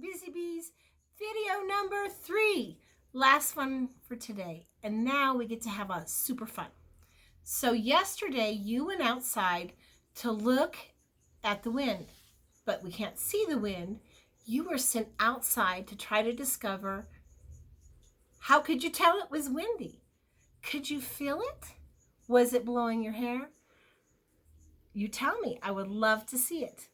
Busy Bees, video number 3. Last one for today. And now we get to have a super fun. So yesterday you went outside to look at the wind, but we can't see the wind. You were sent outside to try to discover, how could you tell it was windy? Could you feel it? Was it blowing your hair? You tell me. I would love to see it.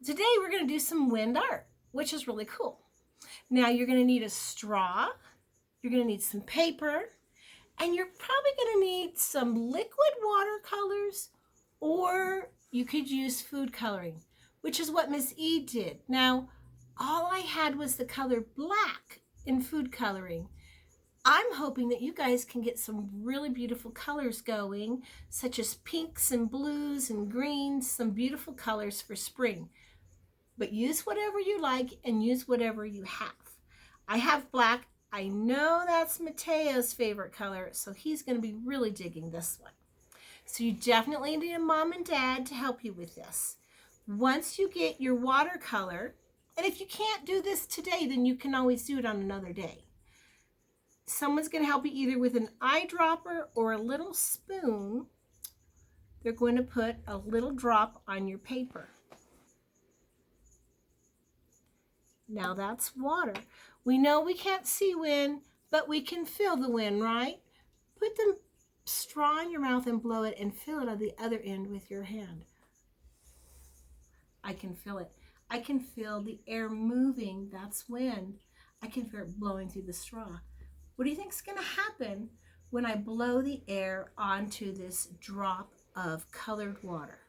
Today we're going to do some wind art, which is really cool. Now you're going to need a straw, you're going to need some paper, and you're probably going to need some liquid watercolors, or you could use food coloring, which is what Miss E did. Now, all I had was the color black in food coloring. I'm hoping that you guys can get some really beautiful colors going, such as pinks and blues and greens, some beautiful colors for spring. But use whatever you like and use whatever you have. I have black. I know that's Mateo's favorite color, so he's going to be really digging this one. So you definitely need a mom and dad to help you with this. Once you get your watercolor, and if you can't do this today, then you can always do it on another day. Someone's going to help you either with an eyedropper or a little spoon. They're going to put a little drop on your paper. Now that's water. We know we can't see wind, but we can feel the wind, right? Put the straw in your mouth and blow it and feel it on the other end with your hand. I can feel it. I can feel the air moving. That's wind. I can feel it blowing through the straw. What do you think is going to happen when I blow the air onto this drop of colored water?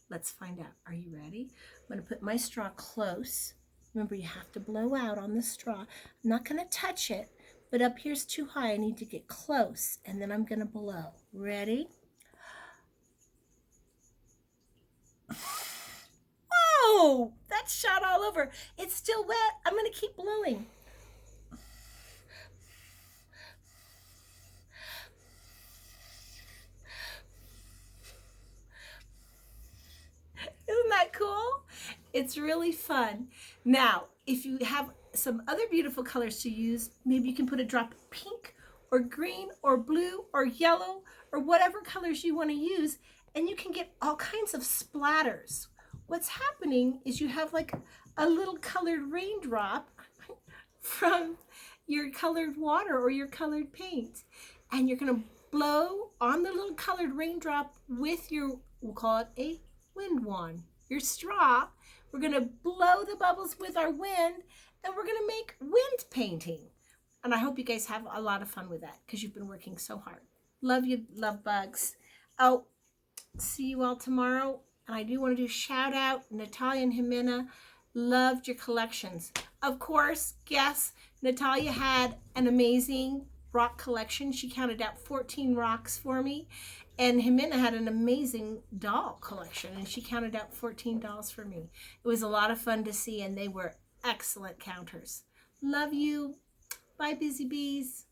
Let's find out. Are you ready? I'm going to put my straw close. Remember, you have to blow out on the straw. I'm not going to touch it, but up here's too high. I need to get close, and then I'm going to blow. Ready? Oh, that's shot all over. It's still wet. I'm going to keep blowing. Isn't that cool? It's really fun. Now, if you have some other beautiful colors to use, maybe you can put a drop of pink or green or blue or yellow or whatever colors you want to use, and you can get all kinds of splatters. What's happening is you have like a little colored raindrop from your colored water or your colored paint, and you're going to blow on the little colored raindrop with your, we'll call it a wind wand, your straw. We're going to blow the bubbles with our wind, and we're going to make wind painting. And I hope you guys have a lot of fun with that because you've been working so hard. Love you, love bugs. Oh, see you all tomorrow. And I do want to do shout out. Natalia and Jimena loved your collections. Of course, guess Natalia had an amazing rock collection. She counted out 14 rocks for me. And Jimena had an amazing doll collection, and she counted out 14 dolls for me. It was a lot of fun to see, and they were excellent counters. Love you. Bye, Busy Bees.